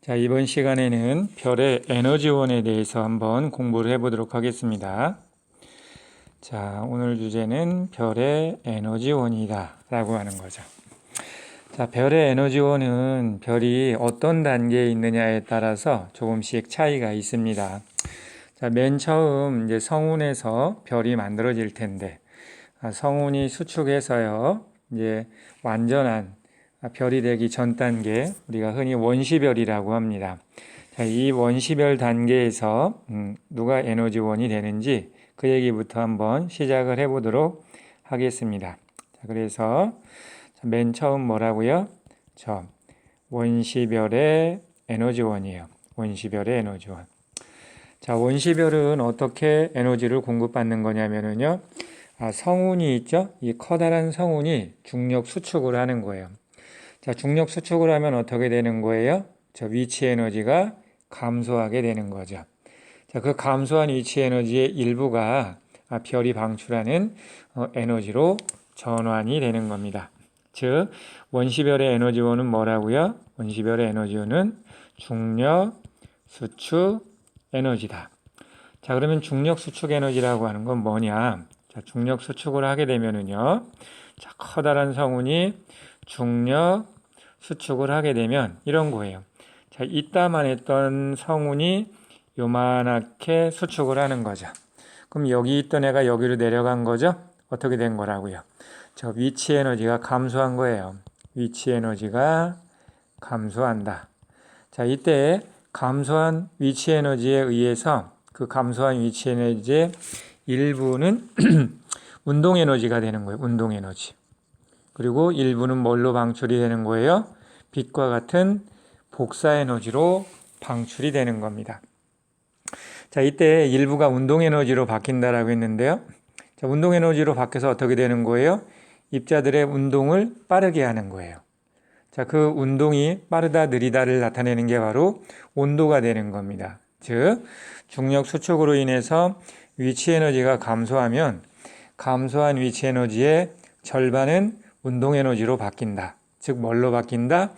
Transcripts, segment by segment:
자, 이번 시간에는 별의 에너지원에 대해서 한번 공부를 해보도록 하겠습니다. 자, 오늘 주제는 별의 에너지원이다 라고 하는 거죠. 자, 별의 에너지원은 별이 어떤 단계에 있느냐에 따라서 조금씩 차이가 있습니다. 자, 맨 처음 이제 성운에서 별이 만들어질 텐데, 성운이 수축해서요, 이제 완전한 별이 되기 전 단계, 우리가 흔히 원시별이라고 합니다. 자, 이 원시별 단계에서 누가 에너지원이 되는지 그 얘기부터 한번 시작을 해보도록 하겠습니다. 자, 그래서 맨 처음 뭐라고요? 원시별의 에너지원이에요. 원시별의 에너지원. 자, 원시별은 어떻게 에너지를 공급받는 거냐면요. 성운이 있죠? 이 커다란 성운이 중력 수축을 하는 거예요. 자, 중력 수축을 하면 어떻게 되는 거예요? 위치 에너지가 감소하게 되는 거죠. 자, 그 감소한 위치 에너지의 일부가 별이 방출하는 에너지로 전환이 되는 겁니다. 즉, 원시별의 에너지원은 뭐라고요? 원시별의 에너지원은 중력 수축 에너지다. 자, 그러면 중력 수축 에너지라고 하는 건 뭐냐? 자, 중력 수축을 하게 되면은요. 자, 커다란 성운이 중력 수축을 하게 되면 이런 거예요. 자, 이따만 했던 성운이 요만하게 수축을 하는 거죠. 그럼 여기 있던 애가 여기로 내려간 거죠? 어떻게 된 거라고요? 위치 에너지가 감소한 거예요. 위치 에너지가 감소한다. 자, 이때 감소한 위치 에너지에 의해서 그 감소한 위치 에너지의 일부는 운동 에너지가 되는 거예요. 운동 에너지. 그리고 일부는 뭘로 방출이 되는 거예요? 빛과 같은 복사 에너지로 방출이 되는 겁니다. 자, 이때 일부가 운동 에너지로 바뀐다라고 했는데요. 자, 운동 에너지로 바뀌어서 어떻게 되는 거예요? 입자들의 운동을 빠르게 하는 거예요. 자, 그 운동이 빠르다 느리다를 나타내는 게 바로 온도가 되는 겁니다. 즉, 중력 수축으로 인해서 위치 에너지가 감소하면 감소한 위치 에너지의 절반은 운동 에너지로 바뀐다. 즉, 뭘로 바뀐다?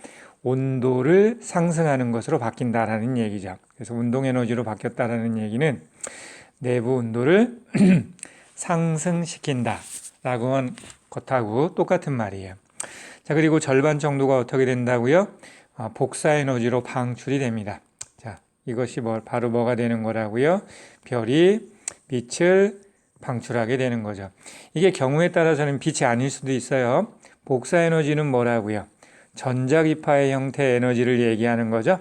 온도를 상승하는 것으로 바뀐다라는 얘기죠. 그래서 운동 에너지로 바뀌었다라는 얘기는 내부 온도를 상승시킨다라고 한 것하고 똑같은 말이에요. 자, 그리고 절반 정도가 어떻게 된다고요? 복사 에너지로 방출이 됩니다. 자, 이것이 바로 뭐가 되는 거라고요? 별이 빛을 방출하게 되는 거죠. 이게 경우에 따라서는 빛이 아닐 수도 있어요. 복사 에너지는 뭐라고요? 전자기파의 형태의 에너지를 얘기하는 거죠.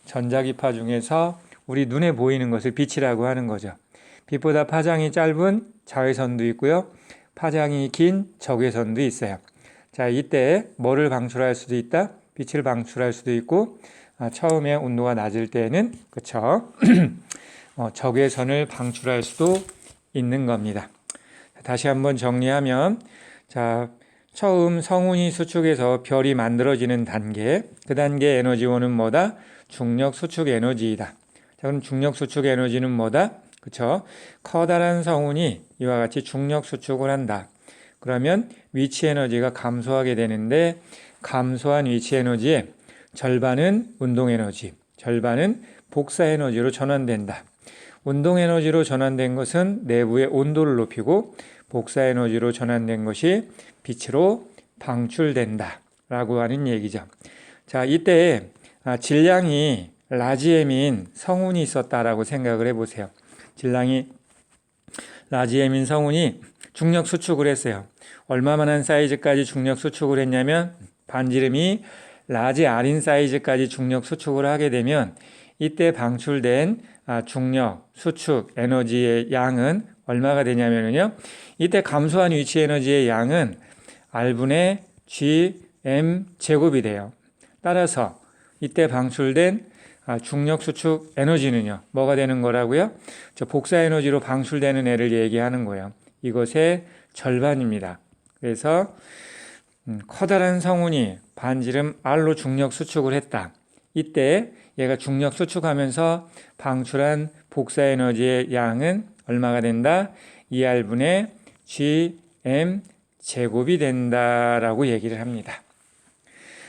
전자기파 중에서 우리 눈에 보이는 것을 빛이라고 하는 거죠. 빛보다 파장이 짧은 자외선도 있고요. 파장이 긴 적외선도 있어요. 자, 이때 뭐를 방출할 수도 있다? 빛을 방출할 수도 있고, 처음에 온도가 낮을 때는, 그쵸? 적외선을 방출할 수도 있는 겁니다. 다시 한번 정리하면, 자, 처음 성운이 수축해서 별이 만들어지는 단계, 그 단계 에너지원은 뭐다? 중력 수축 에너지이다. 자, 그럼 중력 수축 에너지는 뭐다? 그쵸? 커다란 성운이 이와 같이 중력 수축을 한다. 그러면 위치 에너지가 감소하게 되는데, 감소한 위치 에너지의 절반은 운동 에너지, 절반은 복사 에너지로 전환된다. 운동 에너지로 전환된 것은 내부의 온도를 높이고, 복사 에너지로 전환된 것이 빛으로 방출된다 라고 하는 얘기죠. 자, 이때 질량이 라지엠인 성운이 있었다라고 생각을 해보세요. 질량이 라지엠인 성운이 중력 수축을 했어요. 얼마만한 사이즈까지 중력 수축을 했냐면 반지름이 라지 R인 사이즈까지 중력 수축을 하게 되면 이때 방출된 중력 수축 에너지의 양은 얼마가 되냐면요. 이때 감소한 위치 에너지의 양은 R분의 Gm 제곱이 돼요. 따라서 이때 방출된 중력 수축 에너지는요. 뭐가 되는 거라고요? 복사 에너지로 방출되는 애를 얘기하는 거예요. 이것의 절반입니다. 그래서 커다란 성운이 반지름 R로 중력 수축을 했다. 이때 얘가 중력 수축하면서 방출한 복사 에너지의 양은 얼마가 된다? 2R분의 Gm 제곱이 된다라고 얘기를 합니다.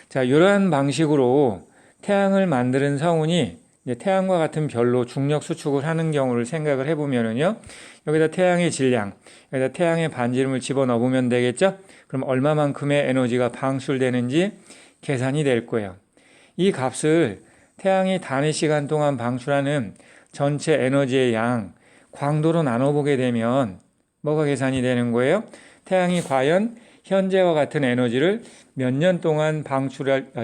자, 이러한 방식으로 태양을 만드는 성운이 이제 태양과 같은 별로 중력 수축을 하는 경우를 생각을 해보면은요, 여기다 태양의 질량, 여기다 태양의 반지름을 집어넣으면 되겠죠? 그럼 얼마만큼의 에너지가 방출되는지 계산이 될 거예요. 이 값을 태양이 단위 시간 동안 방출하는 전체 에너지의 양, 광도로 나눠보게 되면 뭐가 계산이 되는 거예요? 태양이 과연 현재와 같은 에너지를 몇 년 동안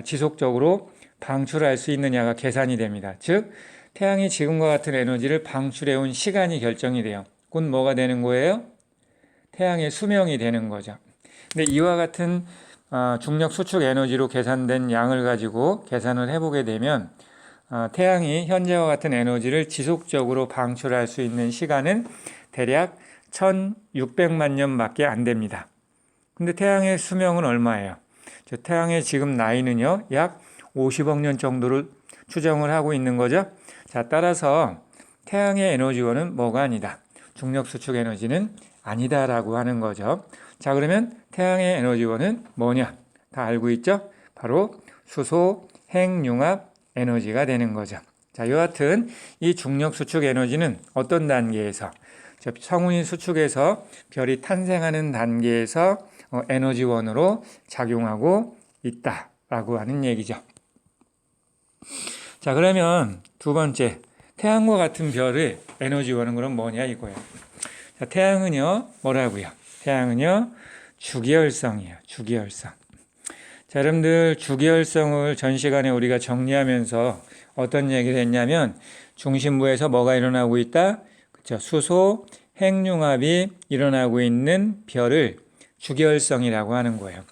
지속적으로 방출할 수 있느냐가 계산이 됩니다. 즉, 태양이 지금과 같은 에너지를 방출해온 시간이 결정이 돼요. 곧 뭐가 되는 거예요? 태양의 수명이 되는 거죠. 근데 이와 같은 중력 수축 에너지로 계산된 양을 가지고 계산을 해보게 되면 태양이 현재와 같은 에너지를 지속적으로 방출할 수 있는 시간은 대략 1600만 년밖에 안 됩니다. 근데 태양의 수명은 얼마예요? 태양의 지금 나이는요, 약 50억 년 정도를 추정을 하고 있는 거죠. 자, 따라서 태양의 에너지원은 뭐가 아니다. 중력 수축 에너지는 아니다라고 하는 거죠. 자, 그러면 태양의 에너지원은 뭐냐? 다 알고 있죠? 바로 수소, 핵융합 에너지가 되는 거죠. 자, 여하튼 이 중력 수축 에너지는 어떤 단계에서 성운이 수축해서 별이 탄생하는 단계에서 에너지원으로 작용하고 있다라고 하는 얘기죠. 자, 그러면 두 번째, 태양과 같은 별의 에너지원은 그럼 뭐냐 이거예요. 자, 태양은요, 뭐라고요? 태양은요, 주기혈성이에요. 주기혈성. 자, 여러분들 주기혈성을 전 시간에 우리가 정리하면서 어떤 얘기를 했냐면 중심부에서 뭐가 일어나고 있다? 그렇죠. 수소, 핵융합이 일어나고 있는 별을 주기혈성이라고 하는 거예요.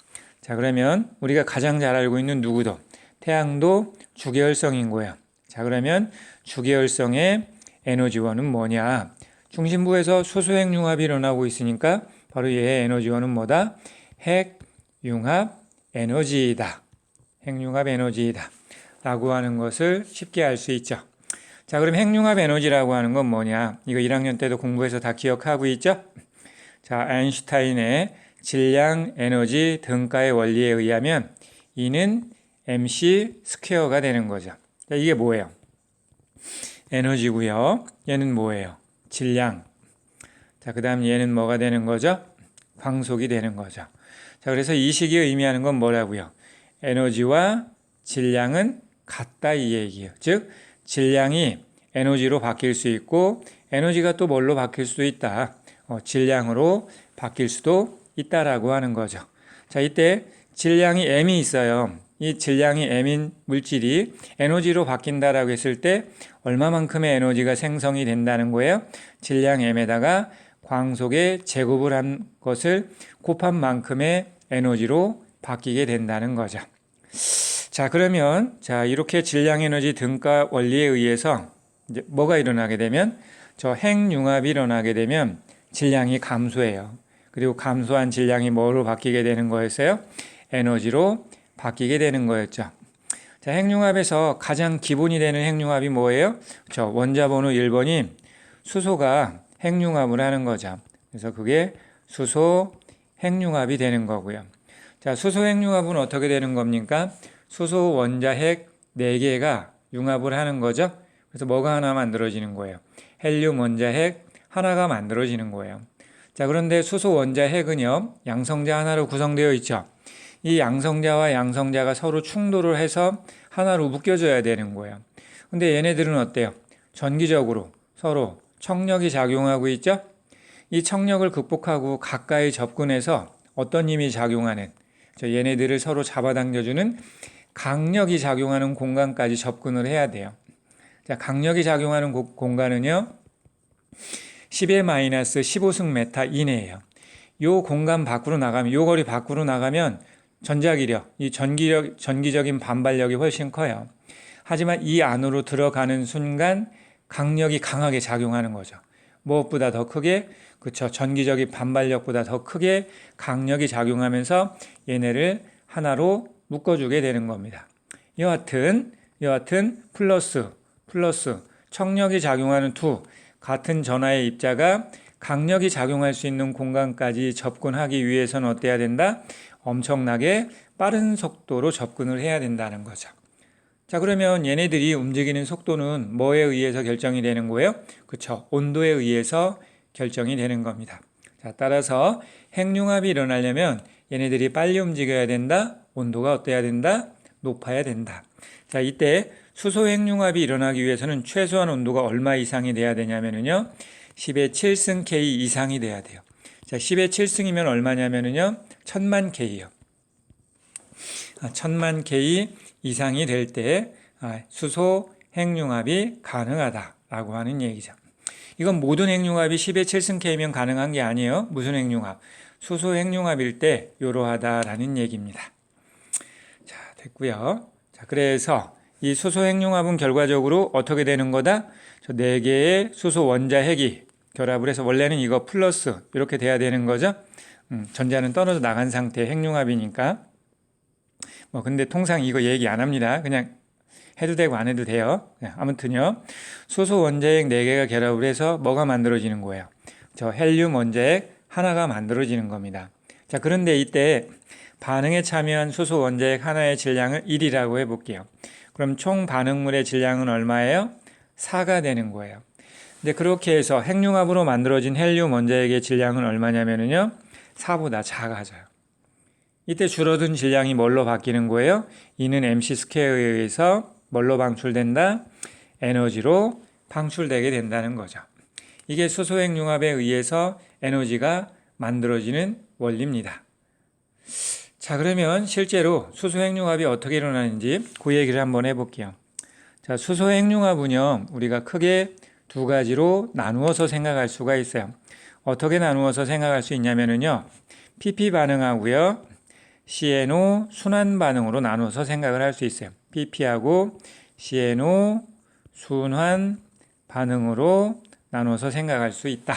자, 그러면 우리가 가장 잘 알고 있는 누구도 태양도 주기혈성인 거예요. 자, 그러면 주기혈성의 에너지원은 뭐냐? 중심부에서 수소 핵융합이 일어나고 있으니까 바로 얘의 에너지원은 뭐다? 핵융합 에너지이다. 핵융합 에너지이다. 라고 하는 것을 쉽게 알 수 있죠. 자, 그럼 핵융합 에너지라고 하는 건 뭐냐? 이거 1학년 때도 공부해서 다 기억하고 있죠? 자, 아인슈타인의 질량, 에너지, 등가의 원리에 의하면 E는 mc 스퀘어가 되는 거죠. 자, 이게 뭐예요? 에너지고요. 얘는 뭐예요? 질량. 자, 그 다음 얘는 뭐가 되는 거죠? 광속이 되는 거죠. 자, 그래서 이 식이 의미하는 건 뭐라고요? 에너지와 질량은 같다 이 얘기예요. 즉, 질량이 에너지로 바뀔 수 있고 에너지가 또 뭘로 바뀔 수도 있다. 질량으로 바뀔 수도 있다라고 하는 거죠. 자, 이때 질량이 m이 있어요. 이 질량이 m인 물질이 에너지로 바뀐다라고 했을 때 얼마만큼의 에너지가 생성이 된다는 거예요? 질량 m에다가 광속의 제곱을 한 것을 곱한 만큼의 에너지로 바뀌게 된다는 거죠. 자, 그러면 이렇게 질량 에너지 등가 원리에 의해서 이제 뭐가 일어나게 되면 저 핵융합이 일어나게 되면 질량이 감소해요. 그리고 감소한 질량이 뭐로 바뀌게 되는 거였어요? 에너지로 바뀌게 되는 거였죠. 자, 핵융합에서 가장 기본이 되는 핵융합이 뭐예요? 원자 번호 1번이 수소가 핵융합을 하는 거죠. 그래서 그게 수소 핵융합이 되는 거고요. 자, 수소 핵융합은 어떻게 되는 겁니까? 수소 원자 핵 4개가 융합을 하는 거죠. 그래서 뭐가 하나 만들어지는 거예요? 헬륨 원자 핵 하나가 만들어지는 거예요. 자, 그런데 수소 원자 핵은요, 양성자 하나로 구성되어 있죠. 이 양성자와 양성자가 서로 충돌을 해서 하나로 묶여져야 되는 거예요. 근데 얘네들은 어때요? 전기적으로 서로 청력이 작용하고 있죠? 이 청력을 극복하고 가까이 접근해서 어떤 힘이 작용하는, 얘네들을 서로 잡아당겨주는 강력이 작용하는 공간까지 접근을 해야 돼요. 자, 강력이 작용하는 공간은요, 10-15승 메타 이내예요. 요 공간 밖으로 나가면, 요 거리 밖으로 나가면 전자기력, 이 전기적인 반발력이 훨씬 커요. 하지만 이 안으로 들어가는 순간 강력이 강하게 작용하는 거죠. 무엇보다 더 크게, 그렇죠. 전기적인 반발력보다 더 크게 강력이 작용하면서 얘네를 하나로 묶어주게 되는 겁니다. 여하튼 플러스 청력이 작용하는 같은 전하의 입자가 강력이 작용할 수 있는 공간까지 접근하기 위해서는 어때야 된다? 엄청나게 빠른 속도로 접근을 해야 된다는 거죠. 자, 그러면 얘네들이 움직이는 속도는 뭐에 의해서 결정이 되는 거예요? 그렇죠. 온도에 의해서 결정이 되는 겁니다. 자, 따라서 핵융합이 일어나려면 얘네들이 빨리 움직여야 된다. 온도가 어때야 된다? 높아야 된다. 자, 이때 수소 핵융합이 일어나기 위해서는 최소한 온도가 얼마 이상이 돼야 되냐면요. 10의 7승 K 이상이 돼야 돼요. 자, 10의 7승이면 얼마냐면요. 1000만 K요. 1000만 K 이상이 될 때 수소 핵융합이 가능하다라고 하는 얘기죠. 이건 모든 핵융합이 10의 7승 K면 가능한 게 아니에요. 무슨 핵융합? 수소 핵융합일 때 이러하다라는 얘기입니다. 자, 됐고요. 자, 그래서 이 수소 핵융합은 결과적으로 어떻게 되는 거다? 저 4개의 수소 원자핵이 결합을 해서 원래는 이거 플러스 이렇게 돼야 되는 거죠. 전자는 떨어져 나간 상태의 핵융합이니까. 근데 통상 이거 얘기 안 합니다. 그냥 해도 되고 안 해도 돼요. 아무튼요. 수소 원자핵 4개가 결합을 해서 뭐가 만들어지는 거예요? 저 헬륨 원자핵 하나가 만들어지는 겁니다. 자, 그런데 이때 반응에 참여한 수소 원자핵 하나의 질량을 1이라고 해볼게요. 그럼 총 반응물의 질량은 얼마예요? 4가 되는 거예요. 근데 그렇게 해서 핵융합으로 만들어진 헬륨 원자핵의 질량은 얼마냐면요. 4보다 작아져요. 이때 줄어든 질량이 뭘로 바뀌는 거예요? 이는 mc 스퀘어에 의해서 뭘로 방출된다? 에너지로 방출되게 된다는 거죠. 이게 수소 핵융합에 의해서 에너지가 만들어지는 원리입니다. 자, 그러면 실제로 수소 핵융합이 어떻게 일어나는지 그 얘기를 한번 해볼게요. 자, 수소 핵융합은요, 우리가 크게 2가지로 나누어서 생각할 수가 있어요. 어떻게 나누어서 생각할 수 있냐면요, PP 반응하고요, CNO 순환 반응으로 나눠서 생각을 할 수 있어요. PP하고 CNO 순환 반응으로 나눠서 생각할 수 있다.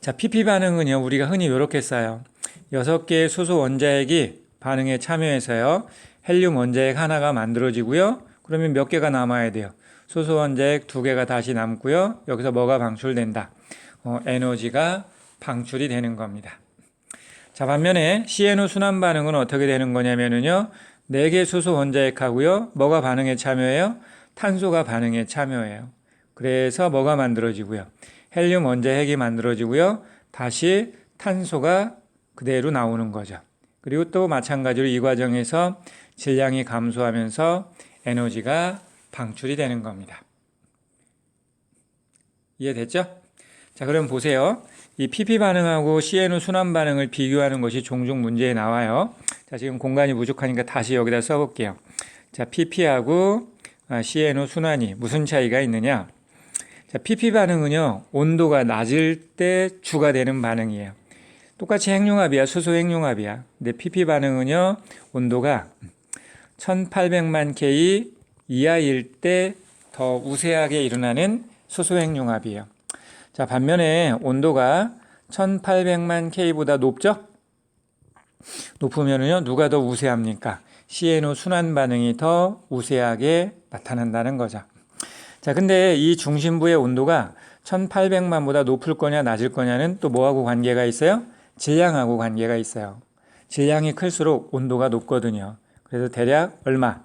자, PP 반응은요, 우리가 흔히 이렇게 써요. 6개의 수소 원자핵이 반응에 참여해서요, 헬륨 원자핵 하나가 만들어지고요. 그러면 몇 개가 남아야 돼요? 수소 원자핵 2개가 다시 남고요. 여기서 뭐가 방출된다? 에너지가 방출이 되는 겁니다. 자, 반면에 CNO 순환 반응은 어떻게 되는 거냐면요. 4개 수소 원자핵하고요. 뭐가 반응에 참여해요? 탄소가 반응에 참여해요. 그래서 뭐가 만들어지고요? 헬륨 원자핵이 만들어지고요. 다시 탄소가 그대로 나오는 거죠. 그리고 또 마찬가지로 이 과정에서 질량이 감소하면서 에너지가 방출이 되는 겁니다. 이해됐죠? 자, 그럼 보세요. 이 PP 반응하고 CNO 순환 반응을 비교하는 것이 종종 문제에 나와요. 자, 지금 공간이 부족하니까 다시 여기다 써볼게요. 자, PP하고 CNO 순환이 무슨 차이가 있느냐? 자, PP 반응은요, 온도가 낮을 때 주가 되는 반응이에요. 똑같이 핵융합이야, 수소 핵융합이야. 근데 PP 반응은요, 온도가 1800만 K 이하일 때 더 우세하게 일어나는 수소 핵융합이에요. 자, 반면에 온도가 1800만 K보다 높죠? 높으면요, 누가 더 우세합니까? CNO 순환 반응이 더 우세하게 나타난다는 거죠. 자, 근데 이 중심부의 온도가 1800만보다 높을 거냐 낮을 거냐는 또 뭐하고 관계가 있어요? 질량하고 관계가 있어요. 질량이 클수록 온도가 높거든요. 그래서 대략 얼마?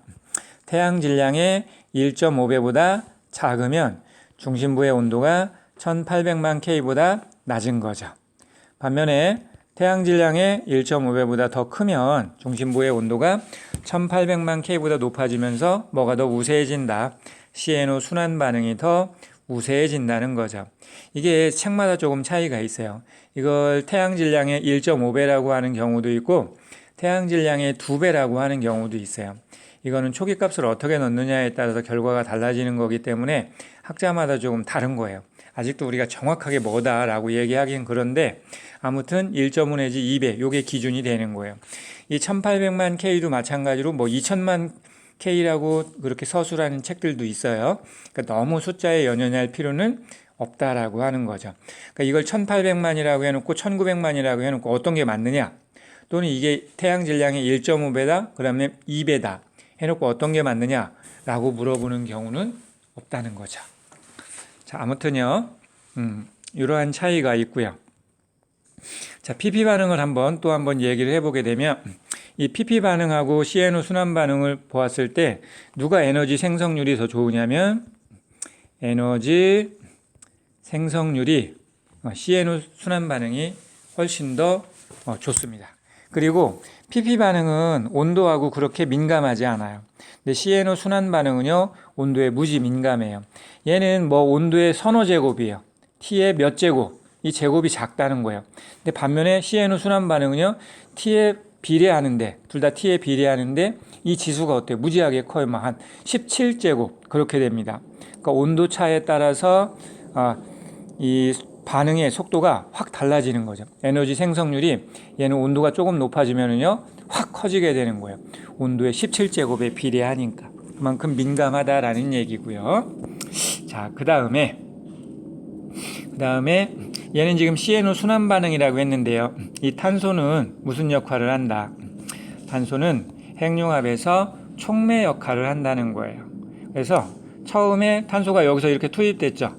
태양 질량의 1.5배보다 작으면 중심부의 온도가 1800만 K보다 낮은 거죠. 반면에 태양 질량의 1.5배보다 더 크면 중심부의 온도가 1800만 K보다 높아지면서 뭐가 더 우세해진다. CNO 순환 반응이 더 우세해진다는 거죠. 이게 책마다 조금 차이가 있어요. 이걸 태양 질량의 1.5배라고 하는 경우도 있고 태양 질량의 2배라고 하는 경우도 있어요. 이거는 초기값을 어떻게 넣느냐에 따라서 결과가 달라지는 거기 때문에 학자마다 조금 다른 거예요. 아직도 우리가 정확하게 뭐다라고 얘기하기는 그런데 아무튼 1.5 내지 2배 요게 기준이 되는 거예요. 이 1800만 K도 마찬가지로 뭐 2000만 K라고 그렇게 서술하는 책들도 있어요. 그러니까 너무 숫자에 연연할 필요는 없다라고 하는 거죠. 그러니까 이걸 1800만이라고 해놓고 1900만이라고 해놓고 어떤 게 맞느냐? 또는 이게 태양 질량의 1.5배다? 그러면 2배다. 해놓고 어떤 게 맞느냐라고 물어보는 경우는 없다는 거죠. 자, 아무튼요, 이러한 차이가 있고요. 자, PP 반응을 또 한번 얘기를 해보게 되면 이 PP 반응하고 CNO 순환 반응을 보았을 때 누가 에너지 생성률이 더 좋으냐면 에너지 생성률이 CNO 순환 반응이 훨씬 더 좋습니다. 그리고 PP 반응은 온도하고 그렇게 민감하지 않아요. 근데 CNO 순환 반응은요, 온도에 무지 민감해요. 얘는 뭐 온도의 서너 제곱이에요. T의 몇 제곱, 이 제곱이 작다는 거예요. 근데 반면에 CNO 순환 반응은요, T에 비례하는데, 둘 다 T에 비례하는데 이 지수가 어때요? 무지하게 커요. 막 한 17제곱 그렇게 됩니다. 그러니까 온도 차에 따라서 이 반응의 속도가 확 달라지는 거죠. 에너지 생성률이 얘는 온도가 조금 높아지면은요, 확 커지게 되는 거예요. 온도의 17제곱에 비례하니까. 그만큼 민감하다라는 얘기고요. 자, 그 다음에 얘는 지금 CNO 순환 반응이라고 했는데요. 이 탄소는 무슨 역할을 한다? 탄소는 핵융합에서 촉매 역할을 한다는 거예요. 그래서 처음에 탄소가 여기서 이렇게 투입됐죠.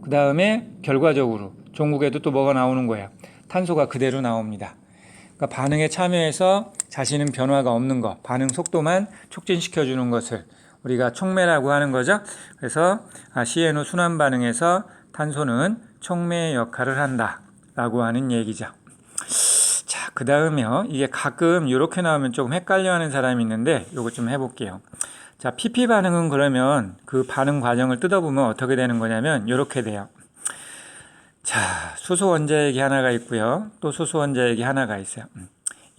그 다음에 결과적으로 종국에도 또 뭐가 나오는 거예요. 탄소가 그대로 나옵니다. 그러니까 반응에 참여해서 자신은 변화가 없는 것, 반응 속도만 촉진시켜주는 것을 우리가 촉매라고 하는 거죠. 그래서 CNO 순환 반응에서 탄소는 촉매의 역할을 한다라고 하는 얘기죠. 자, 그 다음에요. 이게 가끔 이렇게 나오면 조금 헷갈려하는 사람이 있는데 이거 좀 해볼게요. 자, PP 반응은 그러면 그 반응 과정을 뜯어보면 어떻게 되는 거냐면 이렇게 돼요. 자, 수소 원자핵이 하나가 있고요. 또 수소 원자핵이 하나가 있어요.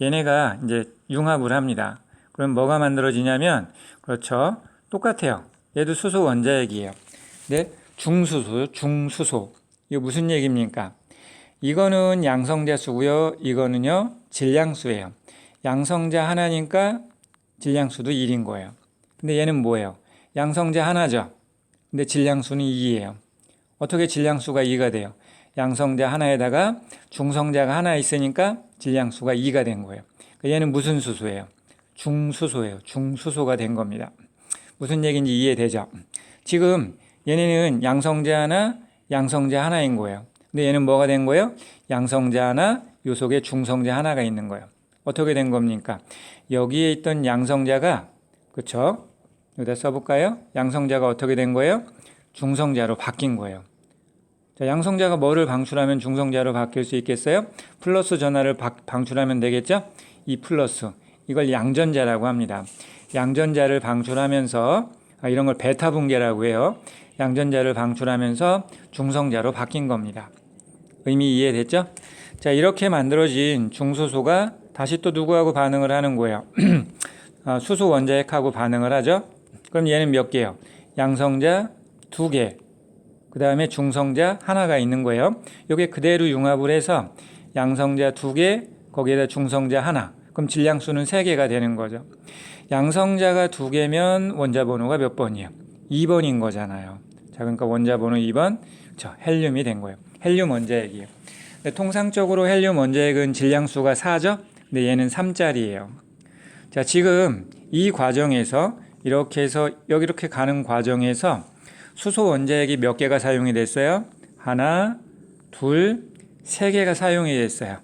얘네가 이제 융합을 합니다. 그럼 뭐가 만들어지냐면 그렇죠. 똑같아요. 얘도 수소 원자핵이에요. 근데 중수소. 이거 무슨 얘기입니까? 이거는 양성자수고요. 이거는요, 질량수예요. 양성자 하나니까 질량수도 1인 거예요. 근데 얘는 뭐예요? 양성자 하나죠. 근데 질량수는 2예요. 어떻게 질량수가 2가 돼요? 양성자 하나에다가 중성자가 하나 있으니까 질량수가 2가 된 거예요. 얘는 무슨 수소예요? 중수소예요. 중수소가 된 겁니다. 무슨 얘기인지 이해되죠? 지금 얘네는 양성자 하나, 양성자 하나인 거예요. 근데 얘는 뭐가 된 거예요? 양성자 하나, 요 속에 중성자 하나가 있는 거예요. 어떻게 된 겁니까? 여기에 있던 양성자가, 그렇죠? 여기다 써볼까요? 양성자가 어떻게 된 거예요? 중성자로 바뀐 거예요. 자, 양성자가 뭐를 방출하면 중성자로 바뀔 수 있겠어요? 플러스 전하를 방출하면 되겠죠? 이 플러스, 이걸 양전자라고 합니다. 양전자를 방출하면서 이런 걸 베타 분계라고 해요. 양전자를 방출하면서 중성자로 바뀐 겁니다. 의미 이해됐죠? 자, 이렇게 만들어진 중수소가 다시 또 누구하고 반응을 하는 거예요? 수소 원자핵하고 반응을 하죠. 그럼 얘는 몇 개요? 양성자 2개, 그 다음에 중성자 하나가 있는 거예요. 이게 그대로 융합을 해서 양성자 2개, 거기에다 중성자 하나. 그럼 질량수는 3개가 되는 거죠. 양성자가 2개면 원자 번호가 몇 번이에요? 2번인 거잖아요. 자, 그러니까 원자 번호 2번, 헬륨이 된 거예요. 헬륨 원자핵이에요. 통상적으로 헬륨 원자핵은 질량수가 4죠? 근데 얘는 3짜리예요. 자, 지금 이 과정에서 이렇게 해서 여기 이렇게 가는 과정에서 수소 원자핵이 몇 개가 사용이 됐어요? 하나, 둘, 3개가 사용이 됐어요.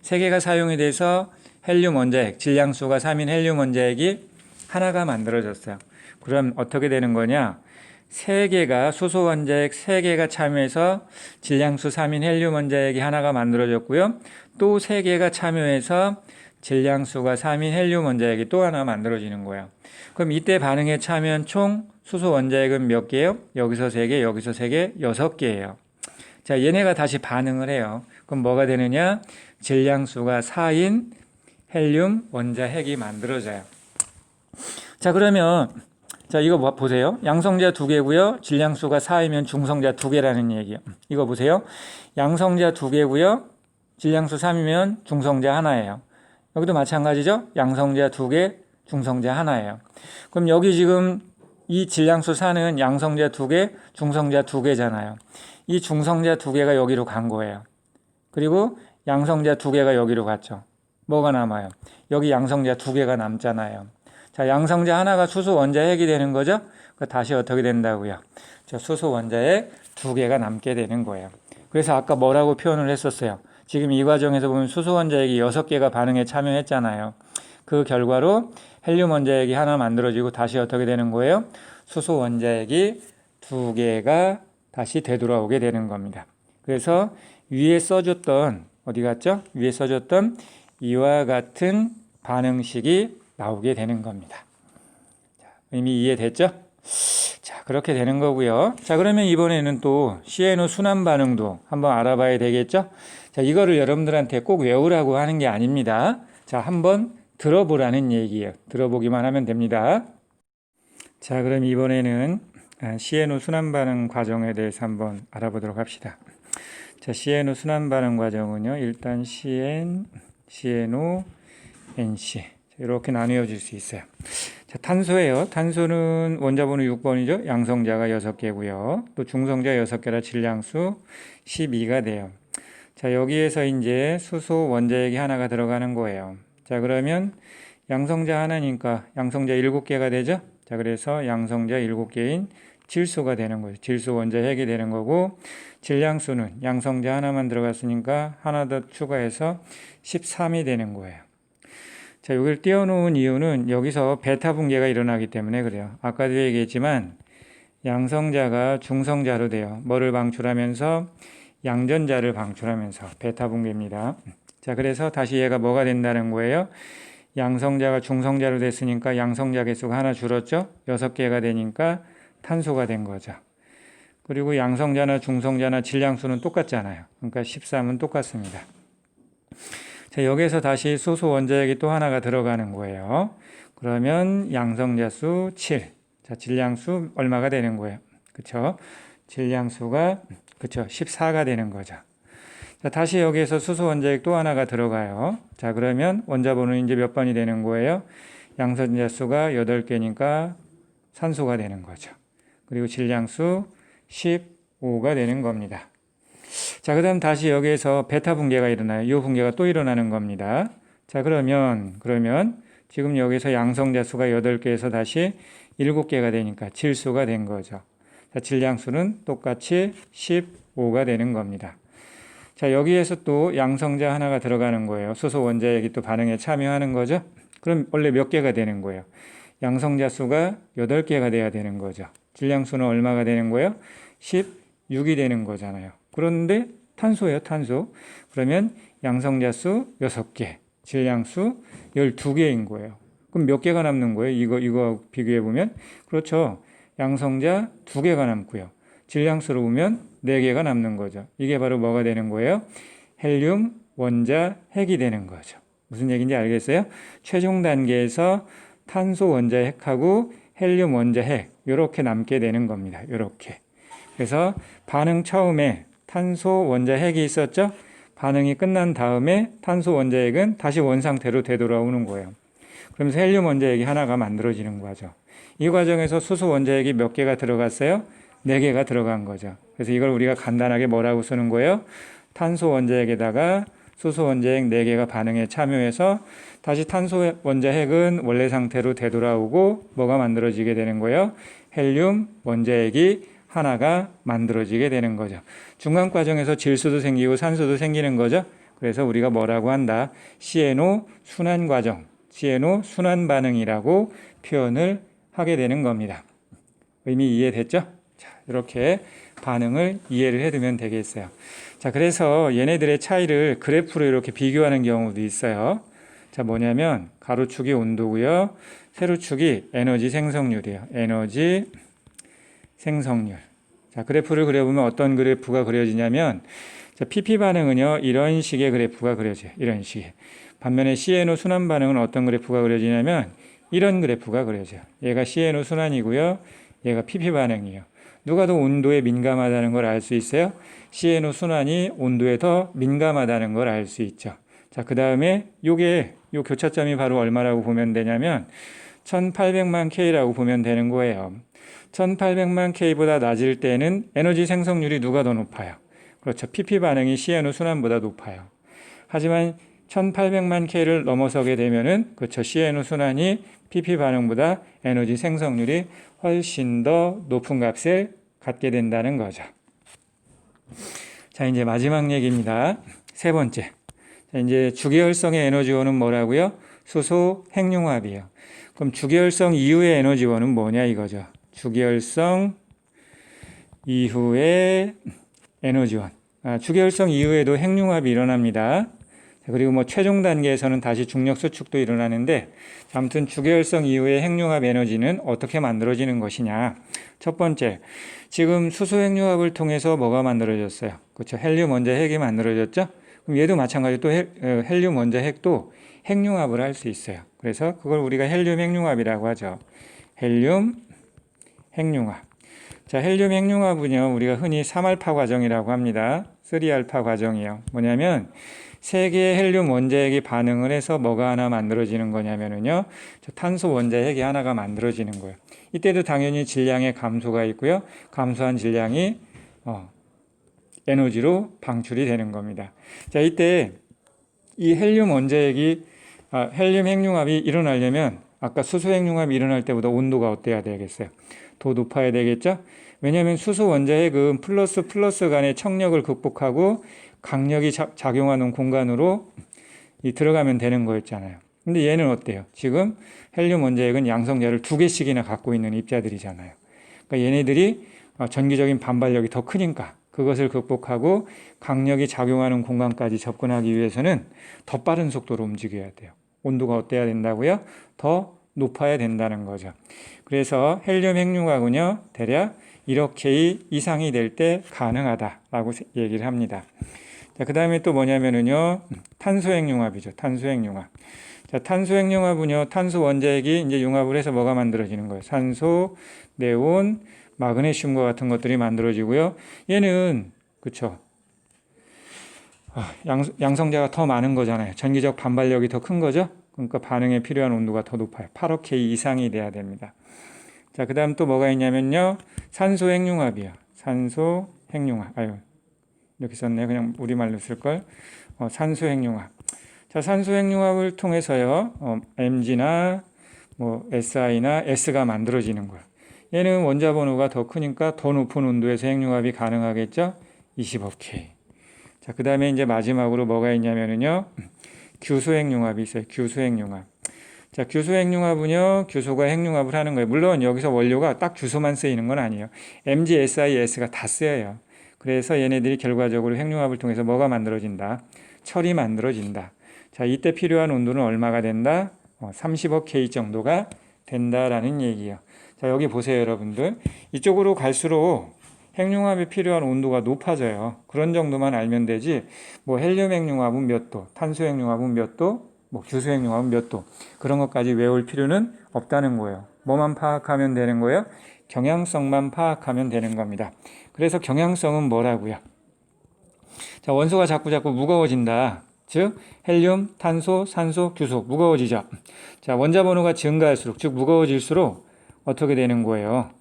3개가 사용이 돼서 헬륨 원자핵, 질량수가 3인 헬륨 원자핵이 하나가 만들어졌어요. 그럼 어떻게 되는 거냐? 3개가 수소 원자핵 3개가 참여해서 질량수 3인 헬륨 원자핵이 하나가 만들어졌고요. 또 3개가 참여해서 질량수가 3인 헬륨 원자핵이 또 하나 만들어지는 거예요. 그럼 이때 반응에 참여한 총 수소 원자핵은 몇 개예요? 여기서 3개, 여기서 3개, 6개예요. 자, 얘네가 다시 반응을 해요. 그럼 뭐가 되느냐? 질량수가 4인 헬륨 원자핵이 만들어져요. 자, 그러면 자, 이거 보세요. 양성자 2개고요. 질량수가 4이면 중성자 2개라는 얘기예요. 이거 보세요. 양성자 2개고요. 질량수 3이면 중성자 하나예요. 여기도 마찬가지죠. 양성자 2개, 중성자 하나예요. 그럼 여기 지금 이 질량수 4는 양성자 2개, 중성자 2개잖아요. 이 중성자 2개가 여기로 간 거예요. 그리고 양성자 2개가 여기로 갔죠. 뭐가 남아요? 여기 양성자 2개가 남잖아요. 자, 양성자 하나가 수소 원자핵이 되는 거죠. 다시 어떻게 된다고요? 자, 수소 원자핵 2개가 남게 되는 거예요. 그래서 아까 뭐라고 표현을 했었어요? 지금 이 과정에서 보면 수소 원자핵이 6개가 반응에 참여했잖아요. 그 결과로 헬륨 원자핵이 하나 만들어지고 다시 어떻게 되는 거예요? 수소 원자핵이 2개가 다시 되돌아오게 되는 겁니다. 그래서 위에 써줬던 어디 갔죠? 위에 써줬던 이와 같은 반응식이 나오게 되는 겁니다. 자, 이미 이해됐죠? 자, 그렇게 되는 거고요. 자, 그러면 이번에는 또 CNO 순환 반응도 한번 알아봐야 되겠죠? 자, 이거를 여러분들한테 꼭 외우라고 하는 게 아닙니다. 자, 한번 들어보라는 얘기예요. 들어보기만 하면 됩니다. 자, 그럼 이번에는 CNO 순환 반응 과정에 대해서 한번 알아보도록 합시다. 자, CNO 순환 반응 과정은요, 일단 CN, CNO, NC 이렇게 나뉘어질 수 있어요. 자, 탄소예요. 탄소는 원자번호 6번이죠. 양성자가 6개고요. 또 중성자 6개라 질량수 12가 돼요. 자, 여기에서 이제 수소 원자핵이 하나가 들어가는 거예요. 자, 그러면 양성자 하나니까 양성자 7개가 되죠. 자, 그래서 양성자 7개인 질소가 되는 거죠. 질소 원자핵이 되는 거고, 질량수는 양성자 하나만 들어갔으니까 하나 더 추가해서 13이 되는 거예요. 자, 여기를 띄워놓은 이유는 여기서 베타 붕괴가 일어나기 때문에 그래요. 아까도 얘기했지만 양성자가 중성자로 돼요. 뭐를 방출하면서? 양전자를 방출하면서 베타 붕괴입니다. 자, 그래서 다시 얘가 뭐가 된다는 거예요? 양성자가 중성자로 됐으니까 양성자 개수가 하나 줄었죠? 6개가 되니까 탄소가 된 거죠. 그리고 양성자나 중성자나 질량수는 똑같잖아요. 그러니까 13은 똑같습니다. 자, 여기에서 다시 수소 원자핵이 또 하나가 들어가는 거예요. 그러면 양성자 수 7. 자, 질량수 얼마가 되는 거예요? 그쵸? 질량수가, 그쵸? 14가 되는 거죠. 자, 다시 여기에서 수소 원자핵 또 하나가 들어가요. 자, 그러면 원자번호는 이제 몇 번이 되는 거예요? 양성자 수가 8개니까 산소가 되는 거죠. 그리고 질량수 15가 되는 겁니다. 자, 그 다음 다시 여기에서 베타 붕괴가 일어나요. 이 붕괴가 또 일어나는 겁니다. 자, 그러면 지금 여기서 양성자 수가 8개에서 다시 7개가 되니까 질소가 된 거죠. 자, 질량수는 똑같이 15가 되는 겁니다. 자, 여기에서 또 양성자 하나가 들어가는 거예요. 수소 원자핵이 또 반응에 참여하는 거죠. 그럼 원래 몇 개가 되는 거예요? 양성자 수가 8개가 돼야 되는 거죠. 질량수는 얼마가 되는 거예요? 16이 되는 거잖아요. 그런데 탄소예요, 탄소. 그러면 양성자 수 6개, 질량수 12개인 거예요. 그럼 몇 개가 남는 거예요? 이거 비교해 보면. 그렇죠. 양성자 2개가 남고요. 질량수로 보면 4개가 남는 거죠. 이게 바로 뭐가 되는 거예요? 헬륨 원자핵이 되는 거죠. 무슨 얘기인지 알겠어요? 최종 단계에서 탄소 원자핵하고 헬륨 원자핵 이렇게 남게 되는 겁니다. 이렇게. 그래서 반응 처음에 탄소 원자핵이 있었죠? 반응이 끝난 다음에 탄소 원자핵은 다시 원상태로 되돌아오는 거예요. 그러면서 헬륨 원자핵이 하나가 만들어지는 거죠. 이 과정에서 수소 원자핵이 몇 개가 들어갔어요? 4개가 들어간 거죠. 그래서 이걸 우리가 간단하게 뭐라고 쓰는 거예요? 탄소 원자핵에다가 수소 원자핵 4개가 반응에 참여해서 다시 탄소 원자핵은 원래 상태로 되돌아오고 뭐가 만들어지게 되는 거예요? 헬륨 원자핵이 하나가 만들어지게 되는 거죠. 중간 과정에서 질소도 생기고 산소도 생기는 거죠. 그래서 우리가 뭐라고 한다? CNO 순환 과정, CNO 순환 반응이라고 표현을 하게 되는 겁니다. 의미 이해됐죠? 자, 이렇게 반응을 이해를 해두면 되겠어요. 자, 그래서 얘네들의 차이를 그래프로 이렇게 비교하는 경우도 있어요. 자, 뭐냐면 가로축이 온도고요. 세로축이 에너지 생성률이에요. 에너지 생성률. 자, 그래프를 그려보면 어떤 그래프가 그려지냐면, 자, PP 반응은요, 이런 식의 그래프가 그려져요. 이런 식의. 반면에 CNO 순환 반응은 어떤 그래프가 그려지냐면, 이런 그래프가 그려져요. 얘가 CNO 순환이고요. 얘가 PP 반응이에요. 누가 더 온도에 민감하다는 걸 알 수 있어요? CNO 순환이 온도에 더 민감하다는 걸 알 수 있죠. 자, 그 다음에 요 교차점이 바로 얼마라고 보면 되냐면, 1800만 K라고 보면 되는 거예요. 1800만 K보다 낮을 때는 에너지 생성률이 누가 더 높아요? 그렇죠. PP 반응이 CNO 순환보다 높아요. 하지만 1800만 K를 넘어서게 되면은 그렇죠. CNO 순환이 PP 반응보다 에너지 생성률이 훨씬 더 높은 값을 갖게 된다는 거죠. 자, 이제 마지막 얘기입니다. 세 번째. 자, 이제 주계열성의 에너지원은 뭐라고요? 수소 핵융합이에요. 그럼 주계열성 이후의 에너지원은 뭐냐 이거죠. 주계열성 이후의 에너지원. 주계열성 이후에도 핵융합이 일어납니다. 그리고 뭐 최종 단계에서는 다시 중력 수축도 일어나는데, 아무튼 주계열성 이후의 핵융합 에너지는 어떻게 만들어지는 것이냐. 첫 번째, 지금 수소 핵융합을 통해서 뭐가 만들어졌어요? 그렇죠. 헬륨 원자 핵이 만들어졌죠. 그럼 얘도 마찬가지로 또 헬륨 원자 핵도 핵융합을 할 수 있어요. 그래서 그걸 우리가 헬륨 핵융합이라고 하죠. 헬륨 핵융합. 자, 헬륨 핵융합은요, 우리가 흔히 3알파 과정이라고 합니다. 3알파 과정이요. 뭐냐면, 세 개의 헬륨 원자핵이 반응을 해서 뭐가 하나 만들어지는 거냐면요, 탄소 원자핵이 하나가 만들어지는 거예요. 이때도 당연히 질량의 감소가 있고요. 감소한 질량이 에너지로 방출이 되는 겁니다. 자, 이때 이 헬륨 원자핵이 헬륨 핵융합이 일어나려면 아까 수소 핵융합이 일어날 때보다 온도가 어때야 되겠어요? 더 높아야 되겠죠? 왜냐하면 수소 원자핵은 플러스 간의 청력을 극복하고 강력이 작용하는 공간으로 들어가면 되는 거였잖아요. 근데 얘는 어때요? 지금 헬륨 원자핵은 양성자를 2개씩이나 갖고 있는 입자들이잖아요. 그러니까 얘네들이 전기적인 반발력이 더 크니까 그것을 극복하고 강력이 작용하는 공간까지 접근하기 위해서는 더 빠른 속도로 움직여야 돼요. 온도가 어때야 된다고요? 더 높아야 된다는 거죠. 그래서 헬륨 핵융합은요, 대략 1억 이상이 될 때 가능하다라고 얘기를 합니다. 자, 그 다음에 또 뭐냐면은요, 탄소 핵융합이죠. 탄소 핵융합. 자, 탄소 핵융합은요, 탄소 원자핵이 이제 융합을 해서 뭐가 만들어지는 거예요? 산소, 네온, 마그네슘과 같은 것들이 만들어지고요. 얘는, 그쵸. 양성자가 더 많은 거잖아요. 전기적 반발력이 더 큰 거죠. 그러니까 반응에 필요한 온도가 더 높아요. 8억 K 이상이 돼야 됩니다. 자, 그 다음 또 뭐가 있냐면요, 산소 핵융합이요. 산소 핵융합. 이렇게 썼네요. 그냥 우리말로 쓸걸. 산소 핵융합. 자, 산소 핵융합을 통해서요, Mg나 뭐 SI나 S가 만들어지는 거예요. 얘는 원자 번호가 더 크니까 더 높은 온도에서 핵융합이 가능하겠죠? 20억 K. 자, 그 다음에 이제 마지막으로 뭐가 있냐면요, 규소 핵융합이 있어요. 규소 핵융합. 자, 규소 핵융합은요, 규소가 핵융합을 하는 거예요. 물론 여기서 원료가 딱 규소만 쓰이는 건 아니에요. Mg, Si, S가 다 쓰여요. 그래서 얘네들이 결과적으로 핵융합을 통해서 뭐가 만들어진다? 철이 만들어진다. 자, 이때 필요한 온도는 얼마가 된다? 30억 K 정도가 된다라는 얘기예요. 자, 여기 보세요, 여러분들. 이쪽으로 갈수록 핵융합에 필요한 온도가 높아져요. 그런 정도만 알면 되지, 뭐 헬륨 핵융합은 몇 도, 탄소 핵융합은 몇 도, 뭐 규소 핵융합은 몇 도, 그런 것까지 외울 필요는 없다는 거예요. 뭐만 파악하면 되는 거예요? 경향성만 파악하면 되는 겁니다. 그래서 경향성은 뭐라고요? 자, 원소가 자꾸 무거워진다. 즉 헬륨, 탄소, 산소, 규소 무거워지죠. 자, 원자 번호가 증가할수록, 즉 무거워질수록 어떻게 되는 거예요?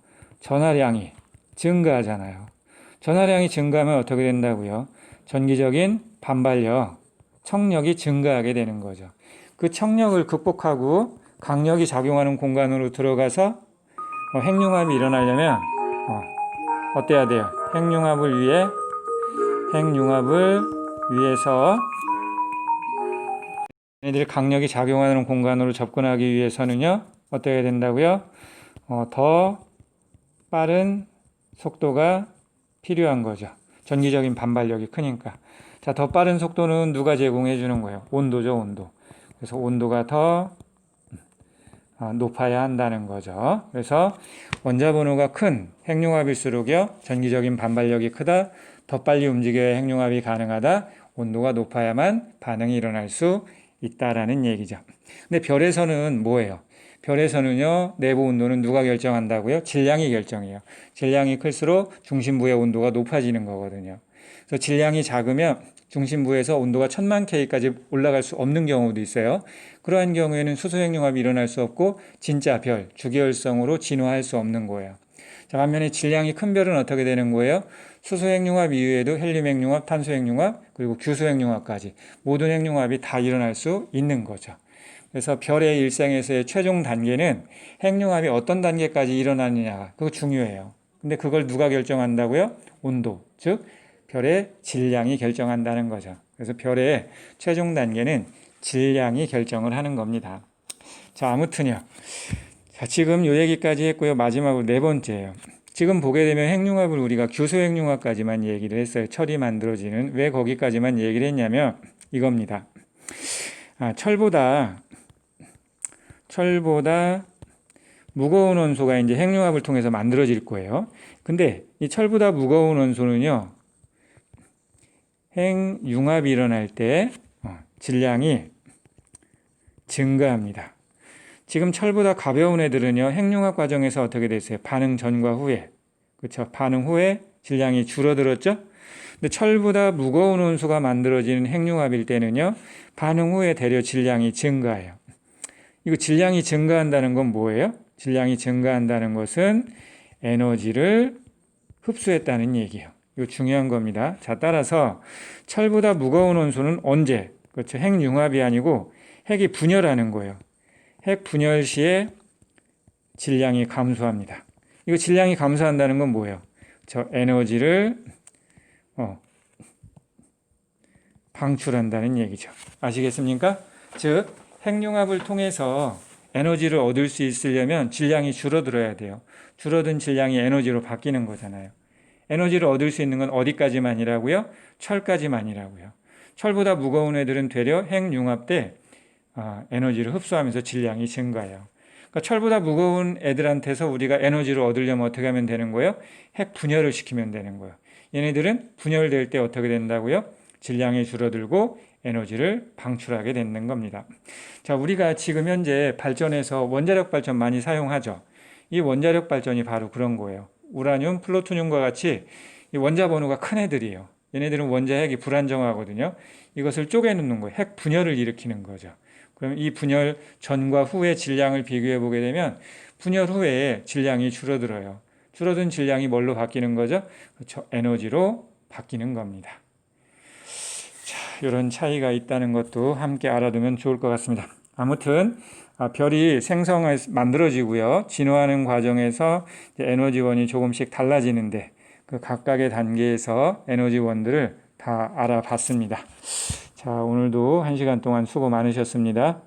전하량이 증가하잖아요. 전하량이 증가하면 어떻게 된다고요? 전기적인 반발력, 청력이 증가하게 되는 거죠. 그 청력을 극복하고 강력이 작용하는 공간으로 들어가서 핵융합이 일어나려면 어때야 돼요? 핵융합을 위해서 얘네들이 강력이 작용하는 공간으로 접근하기 위해서는요, 어떻게 해야 된다고요? 더 빠른 속도가 필요한 거죠. 전기적인 반발력이 크니까. 자, 더 빠른 속도는 누가 제공해 주는 거예요? 온도죠, 온도. 그래서 온도가 더 높아야 한다는 거죠. 그래서 원자 번호가 큰 핵융합일수록요, 전기적인 반발력이 크다, 더 빨리 움직여야 핵융합이 가능하다, 온도가 높아야만 반응이 일어날 수 있다라는 얘기죠. 근데 별에서는 뭐예요? 별에서는요, 내부 온도는 누가 결정한다고요? 질량이 결정해요. 질량이 클수록 중심부의 온도가 높아지는 거거든요. 그래서 질량이 작으면 중심부에서 온도가 1000만 K까지 올라갈 수 없는 경우도 있어요. 그러한 경우에는 수소 핵융합이 일어날 수 없고 진짜 별, 주계열성으로 진화할 수 없는 거예요. 자, 반면에 질량이 큰 별은 어떻게 되는 거예요? 수소 핵융합 이후에도 헬륨 핵융합, 탄소 핵융합, 그리고 규소 핵융합까지 모든 핵융합이 다 일어날 수 있는 거죠. 그래서 별의 일생에서의 최종 단계는 핵융합이 어떤 단계까지 일어나느냐가 그거 중요해요. 근데 그걸 누가 결정한다고요? 온도, 즉 별의 질량이 결정한다는 거죠. 그래서 별의 최종 단계는 질량이 결정을 하는 겁니다. 자, 아무튼요. 자, 지금 요 얘기까지 했고요. 마지막으로 네 번째예요. 지금 보게 되면 핵융합을 우리가 규소 핵융합까지만 얘기를 했어요. 철이 만들어지는. 왜 거기까지만 얘기를 했냐면 이겁니다. 철보다 무거운 원소가 이제 핵융합을 통해서 만들어질 거예요. 근데 이 철보다 무거운 원소는요, 핵융합이 일어날 때 질량이 증가합니다. 지금 철보다 가벼운 애들은요, 핵융합 과정에서 어떻게 됐어요? 반응 전과 후에. 그렇죠? 반응 후에 질량이 줄어들었죠? 근데 철보다 무거운 원소가 만들어지는 핵융합일 때는요, 반응 후에 대려 질량이 증가해요. 이거 질량이 증가한다는 건 뭐예요? 질량이 증가한다는 것은 에너지를 흡수했다는 얘기예요. 이거 중요한 겁니다. 자, 따라서 철보다 무거운 원소는 언제? 그렇죠? 핵융합이 아니고 핵이 분열하는 거예요. 핵 분열 시에 질량이 감소합니다. 이거 질량이 감소한다는 건 뭐예요? 저 에너지를 방출한다는 얘기죠. 아시겠습니까? 즉 핵융합을 통해서 에너지를 얻을 수 있으려면 질량이 줄어들어야 돼요. 줄어든 질량이 에너지로 바뀌는 거잖아요. 에너지를 얻을 수 있는 건 어디까지만이라고요? 철까지만이라고요. 철보다 무거운 애들은 되려 핵융합 때 에너지를 흡수하면서 질량이 증가해요. 그러니까 철보다 무거운 애들한테서 우리가 에너지를 얻으려면 어떻게 하면 되는 거예요? 핵 분열을 시키면 되는 거예요. 얘네들은 분열될 때 어떻게 된다고요? 질량이 줄어들고 에너지를 방출하게 되는 겁니다. 자, 우리가 지금 현재 발전에서 원자력 발전 많이 사용하죠. 이 원자력 발전이 바로 그런 거예요. 우라늄, 플루토늄과 같이 이 원자 번호가 큰 애들이에요. 얘네들은 원자 핵이 불안정하거든요. 이것을 쪼개놓는 거예요. 핵 분열을 일으키는 거죠. 그럼 이 분열 전과 후의 질량을 비교해 보게 되면 분열 후에 질량이 줄어들어요. 줄어든 질량이 뭘로 바뀌는 거죠? 그렇죠. 에너지로 바뀌는 겁니다. 자, 이런 차이가 있다는 것도 함께 알아두면 좋을 것 같습니다. 아무튼 별이 만들어지고요. 진화하는 과정에서 에너지원이 조금씩 달라지는데 그 각각의 단계에서 에너지원들을 다 알아봤습니다. 자, 오늘도 1시간 동안 수고 많으셨습니다.